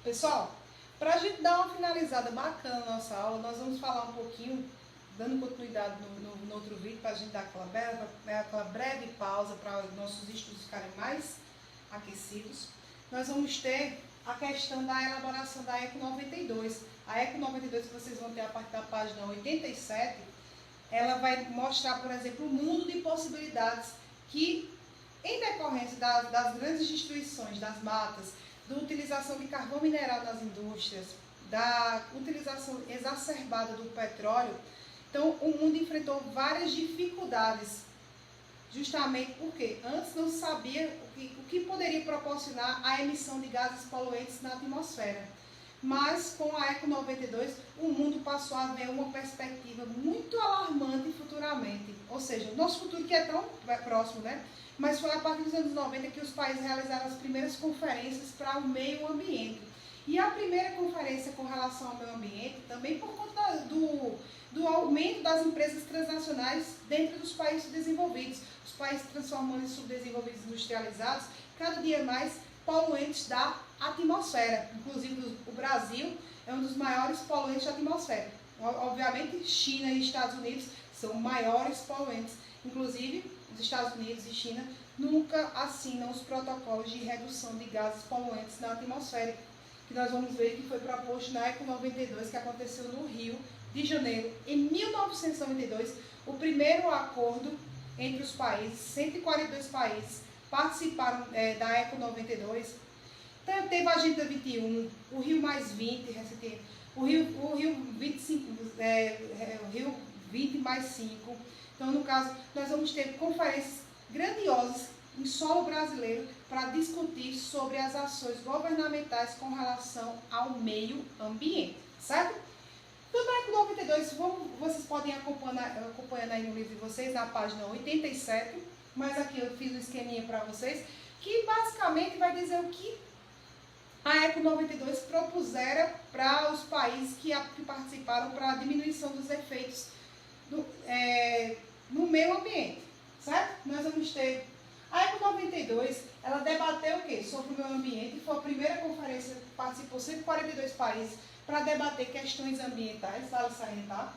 Pessoal, para a gente dar uma finalizada bacana na nossa aula, nós vamos falar um pouquinho, dando continuidade no outro vídeo, para a gente dar aquela breve pausa para os nossos estudos ficarem mais aquecidos. Nós vamos ter a questão da elaboração da ECO 92. A ECO 92, que vocês vão ter a partir da página 87, ela vai mostrar, por exemplo, o mundo de possibilidades que, em decorrência das grandes destruições das matas, da utilização de carvão mineral nas indústrias, da utilização exacerbada do petróleo, então o mundo enfrentou várias dificuldades, justamente porque antes não se sabia o que poderia proporcionar a emissão de gases poluentes na atmosfera. Mas com a ECO 92, o mundo passou a ver uma perspectiva muito alarmante futuramente. Ou seja, o nosso futuro que é tão próximo, né? Mas foi a partir dos anos 90 que os países realizaram as primeiras conferências para o meio ambiente. E a primeira conferência com relação ao meio ambiente, também por conta do aumento das empresas transnacionais dentro dos países desenvolvidos. Os países transformando em subdesenvolvidos industrializados, cada dia mais poluentes da atmosfera. Inclusive o Brasil é um dos maiores poluentes da atmosfera. Obviamente, China e Estados Unidos são maiores poluentes. Inclusive, os Estados Unidos e China nunca assinam os protocolos de redução de gases poluentes na atmosfera, que nós vamos ver que foi proposto na ECO 92, que aconteceu no Rio de Janeiro. Em 1992, o primeiro acordo entre os países, 142 países, participaram da ECO 92. Então, teve a Agenda 21, o Rio mais 20, o Rio 25, o Rio 20 mais 5. Então, no caso, nós vamos ter conferências grandiosas em solo brasileiro para discutir sobre as ações governamentais com relação ao meio ambiente, certo? Então, na ECO 92, vocês podem acompanhando aí no livro de vocês, na página 87, mas aqui eu fiz um esqueminha para vocês, que basicamente vai dizer o que a ECO 92 propusera para os países que participaram para a diminuição dos efeitos no meio ambiente, certo? Nós vamos ter a ECO 92, ela debateu o quê? Sobre o meio ambiente, foi a primeira conferência que participou 142 países para debater questões ambientais, vale salientar.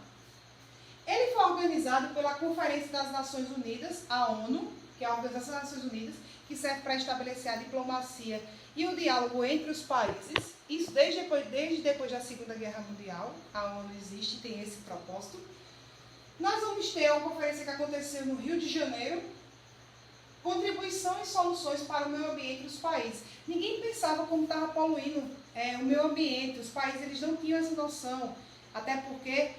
Ele foi organizado pela Conferência das Nações Unidas, a ONU, que é a Organização das Nações Unidas, que serve para estabelecer a diplomacia e o diálogo entre os países. Isso desde depois da Segunda Guerra Mundial, a ONU existe e tem esse propósito. Nós vamos ter uma conferência que aconteceu no Rio de Janeiro, contribuição e soluções para o meio ambiente dos países. Ninguém pensava como estava poluindo o meio ambiente, os países eles não tinham essa noção, até porque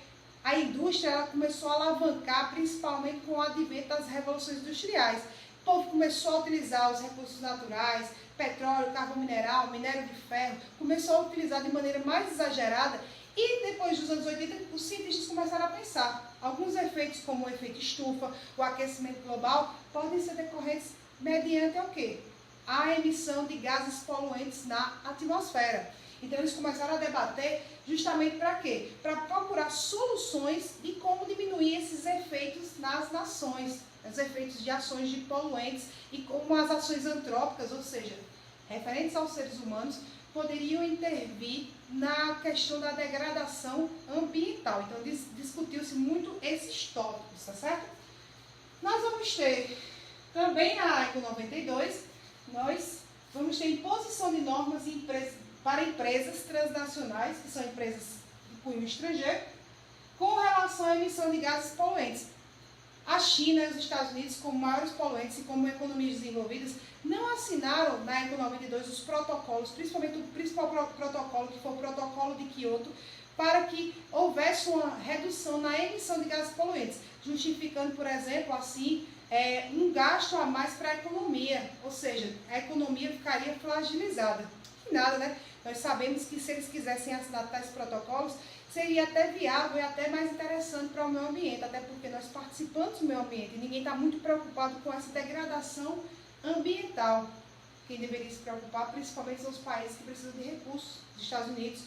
a indústria ela começou a alavancar, principalmente com o advento das revoluções industriais. O povo começou a utilizar os recursos naturais, petróleo, carvão mineral, minério de ferro, começou a utilizar de maneira mais exagerada. E depois dos anos 80, os cientistas começaram a pensar. Alguns efeitos, como o efeito estufa, o aquecimento global, podem ser decorrentes mediante o quê? A emissão de gases poluentes na atmosfera. Então, eles começaram a debater justamente para quê? Para procurar soluções de como diminuir esses efeitos nas nações, os efeitos de ações de poluentes e como as ações antrópicas, ou seja, referentes aos seres humanos, poderiam intervir na questão da degradação ambiental. Então, discutiu-se muito esses tópicos, tá certo? Nós vamos ter também na ECO 92, nós vamos ter imposição de normas para empresas transnacionais, que são empresas de cunho estrangeiro, com relação à emissão de gases poluentes. A China e os Estados Unidos, como maiores poluentes e como economias desenvolvidas, não assinaram na ECO 92 os protocolos, principalmente o principal protocolo, que foi o protocolo de Kyoto, para que houvesse uma redução na emissão de gases poluentes, justificando, por exemplo, assim, um gasto a mais para a economia, ou seja, a economia ficaria fragilizada. E nada, né? Nós sabemos que se eles quisessem assinar tais protocolos, seria até viável e até mais interessante para o meio ambiente, até porque nós participamos do meio ambiente e ninguém está muito preocupado com essa degradação ambiental. Quem deveria se preocupar principalmente são os países que precisam de recursos, os Estados Unidos,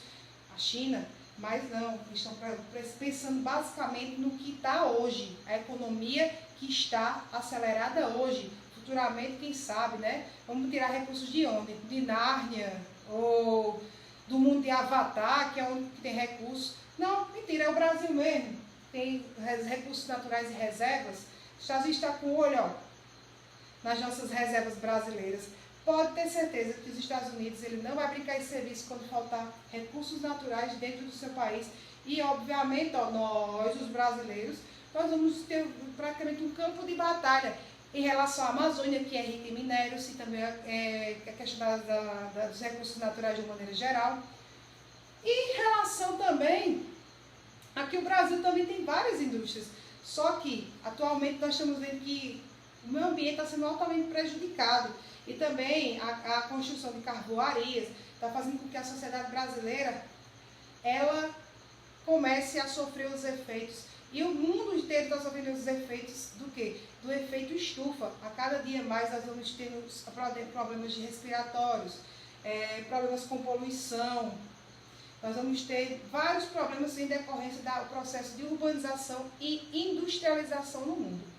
a China, mas não, eles estão pensando basicamente no que está hoje, a economia que está acelerada hoje. Futuramente, quem sabe, né? Vamos tirar recursos de onde? De Nárnia, ou do mundo de Avatar, que é onde tem recursos. Não, mentira, é o Brasil mesmo. Tem recursos naturais e reservas. Os Estados Unidos está com o olho, ó, nas nossas reservas brasileiras. Pode ter certeza que os Estados Unidos ele não vai brincar esse serviço quando faltar recursos naturais dentro do seu país. E, obviamente, ó, nós, os brasileiros, nós vamos ter praticamente um campo de batalha em relação à Amazônia, que é rica em minérios, e também a questão dos recursos naturais de uma maneira geral. E em relação também, aqui o Brasil também tem várias indústrias, só que atualmente nós estamos vendo que o meio ambiente está sendo altamente prejudicado. E também a construção de carvoarias está fazendo com que a sociedade brasileira ela comece a sofrer os efeitos. E o mundo inteiro está sofrendo os efeitos do quê? Do efeito estufa. A cada dia mais nós vamos tendo problemas respiratórios, problemas com poluição. Nós vamos ter vários problemas em decorrência do processo de urbanização e industrialização no mundo.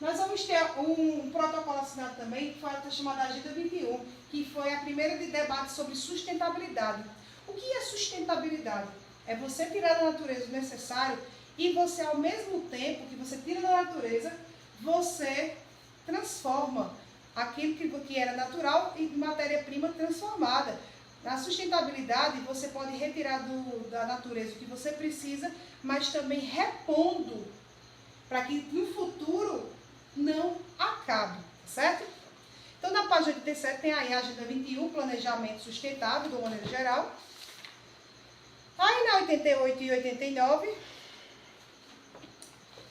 Nós vamos ter um protocolo assinado também, que foi a chamada Agenda 21, que foi a primeira de debate sobre sustentabilidade. O que é sustentabilidade? É você tirar da natureza o necessário e você, ao mesmo tempo que você tira da natureza, você transforma aquilo que era natural em matéria-prima transformada. Na sustentabilidade, você pode retirar da natureza o que você precisa, mas também repondo para que no futuro não acabe, certo? Então, na página 87 tem aí a Agenda 21, Planejamento Sustentável, de uma maneira geral. Aí na 88 e 89,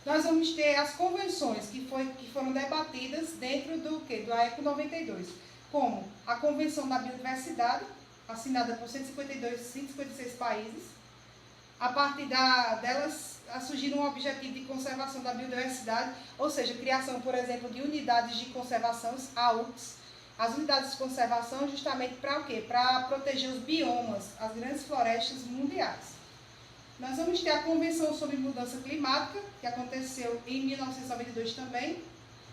nós vamos ter as convenções que foram debatidas dentro do AECO 92, como a Convenção da Biodiversidade, assinada por 156 países. A partir delas surgiram um objetivo de conservação da biodiversidade, ou seja, criação, por exemplo, de unidades de conservação, AUCs. As unidades de conservação justamente para o quê? Para proteger os biomas, as grandes florestas mundiais. Nós vamos ter a Convenção sobre Mudança Climática, que aconteceu em 1992 também,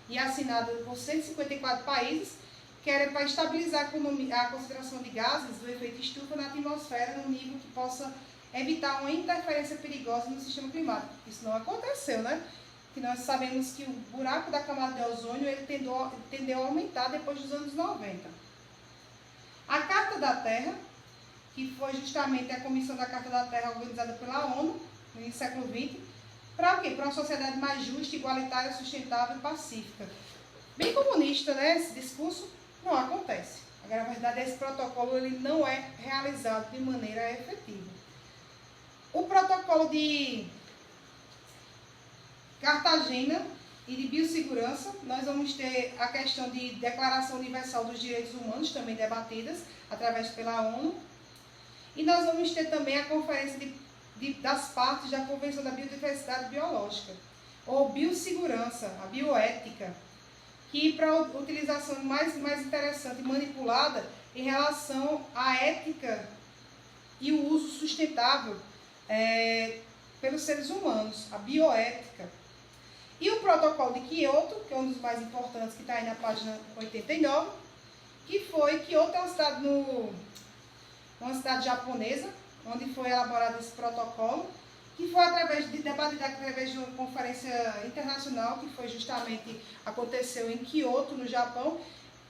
e assinada por 154 países, que era para estabilizar a concentração de gases do efeito estufa na atmosfera num nível que possa evitar uma interferência perigosa no sistema climático. Isso não aconteceu, né? Que nós sabemos que o buraco da camada de ozônio ele tendeu a aumentar depois dos anos 90. A Carta da Terra, que foi justamente a Comissão da Carta da Terra organizada pela ONU no século XX, para o quê? Para uma sociedade mais justa, igualitária, sustentável e pacífica. Bem comunista, né? Esse discurso não acontece. Agora, na verdade, esse protocolo ele não é realizado de maneira efetiva. O protocolo de Cartagena e de biossegurança, nós vamos ter a questão de Declaração Universal dos Direitos Humanos, também debatidas através pela ONU. E nós vamos ter também a Conferência das Partes da Convenção da Biodiversidade Biológica, ou biossegurança, a bioética, que para utilização mais interessante e manipulada em relação à ética e o uso sustentável pelos seres humanos, a bioética. E o protocolo de Kyoto, que é um dos mais importantes, que está aí na página 89, que foi Kyoto é uma cidade japonesa, onde foi elaborado esse protocolo, que foi debatido através de uma conferência internacional, que foi justamente, aconteceu em Kyoto, no Japão,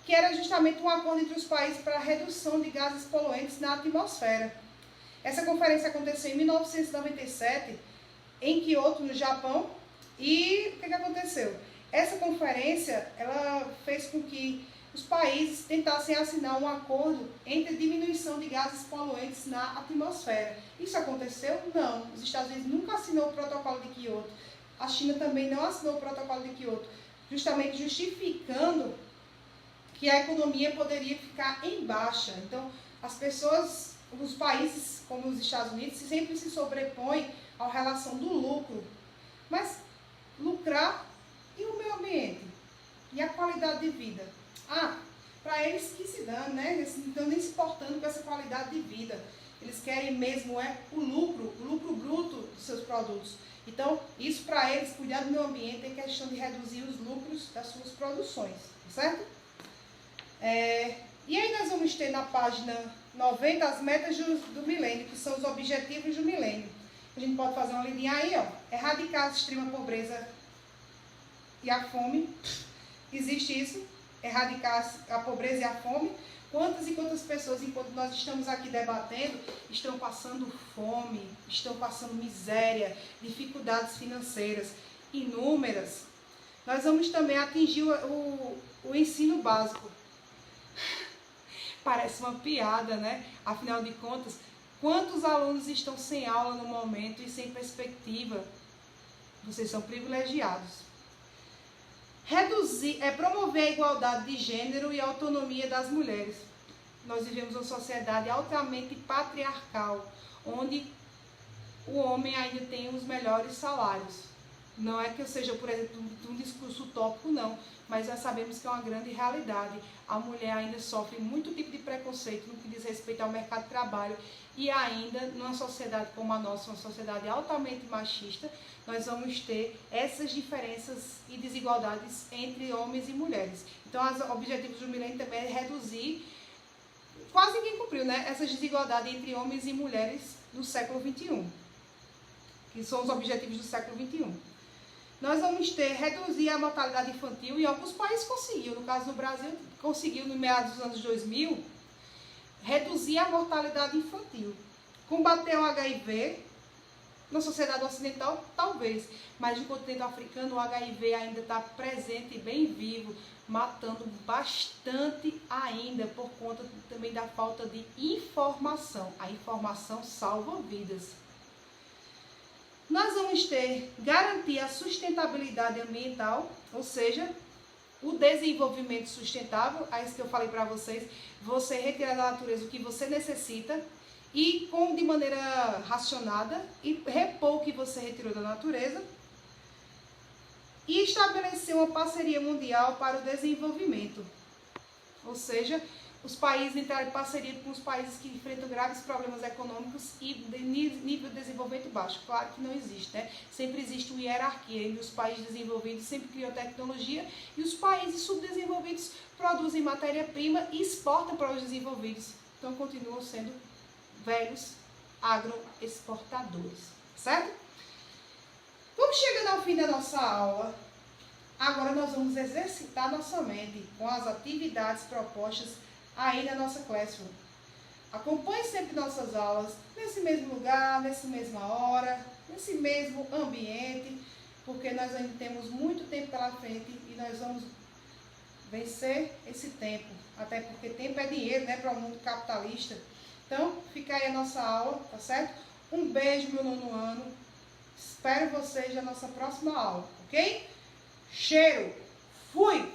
que era justamente um acordo entre os países para a redução de gases poluentes na atmosfera. Essa conferência aconteceu em 1997, em Kyoto, no Japão, e o que aconteceu? Essa conferência, ela fez com que os países tentassem assinar um acordo entre diminuição de gases poluentes na atmosfera. Isso aconteceu? Não. Os Estados Unidos nunca assinou o protocolo de Kyoto. A China também não assinou o protocolo de Kyoto, justamente justificando que a economia poderia ficar em baixa. Então, as pessoas, os países como os Estados Unidos, sempre se sobrepõem à relação do lucro. Mas lucrar e o meio ambiente? E a qualidade de vida? Para eles que se dão, né? Eles não estão nem se importando com essa qualidade de vida. Eles querem mesmo o lucro bruto dos seus produtos. Então, isso para eles, cuidar do meio ambiente, é questão de reduzir os lucros das suas produções, certo? E aí nós vamos ter na página 90 as metas do milênio, que são os objetivos do milênio. A gente pode fazer uma linha aí, ó. Erradicar a extrema pobreza e a fome. Existe isso? Erradicar a pobreza e a fome. Quantas e quantas pessoas, enquanto nós estamos aqui debatendo, estão passando fome, estão passando miséria, dificuldades financeiras inúmeras. Nós vamos também atingir o ensino básico. Parece uma piada, né? Afinal de contas, quantos alunos estão sem aula no momento e sem perspectiva? Vocês são privilegiados. Promover a igualdade de gênero e a autonomia das mulheres. Nós vivemos uma sociedade altamente patriarcal, onde o homem ainda tem os melhores salários. Não é que eu seja, por exemplo, um discurso utópico, não, mas nós sabemos que é uma grande realidade. A mulher ainda sofre muito tipo de preconceito no que diz respeito ao mercado de trabalho, e ainda numa sociedade como a nossa, uma sociedade altamente machista, nós vamos ter essas diferenças e desigualdades entre homens e mulheres. Então, os objetivos do milênio também é reduzir, quase ninguém cumpriu, né, essas desigualdades entre homens e mulheres no século XXI, que são os objetivos do século XXI. Nós vamos reduzir a mortalidade infantil, e alguns países conseguiu, no caso do Brasil, conseguiu no meados dos anos 2000, reduzir a mortalidade infantil. Combater o HIV, na sociedade ocidental, talvez, mas no continente africano o HIV ainda está presente e bem vivo, matando bastante ainda, por conta também da falta de informação. A informação salva vidas. Nós vamos garantir a sustentabilidade ambiental, ou seja, o desenvolvimento sustentável, é isso que eu falei para vocês, você retirar da natureza o que você necessita e de maneira racionada e repor o que você retirou da natureza, e estabelecer uma parceria mundial para o desenvolvimento, ou seja, os países entrarem em parceria com os países que enfrentam graves problemas econômicos e de nível de desenvolvimento baixo. Claro que não existe, né? Sempre existe uma hierarquia entre os países desenvolvidos, sempre criam tecnologia, e os países subdesenvolvidos produzem matéria-prima e exportam para os desenvolvidos. Então, continuam sendo velhos agroexportadores, certo? Vamos chegando ao fim da nossa aula. Agora nós vamos exercitar nossa mente com as atividades propostas aí na nossa Classroom. Acompanhe sempre nossas aulas, nesse mesmo lugar, nessa mesma hora, nesse mesmo ambiente, porque nós ainda temos muito tempo pela frente e nós vamos vencer esse tempo. Até porque tempo é dinheiro, né, para o mundo capitalista. Então, fica aí a nossa aula, tá certo? Um beijo, meu nono ano. Espero vocês na nossa próxima aula, ok? Cheiro! Fui!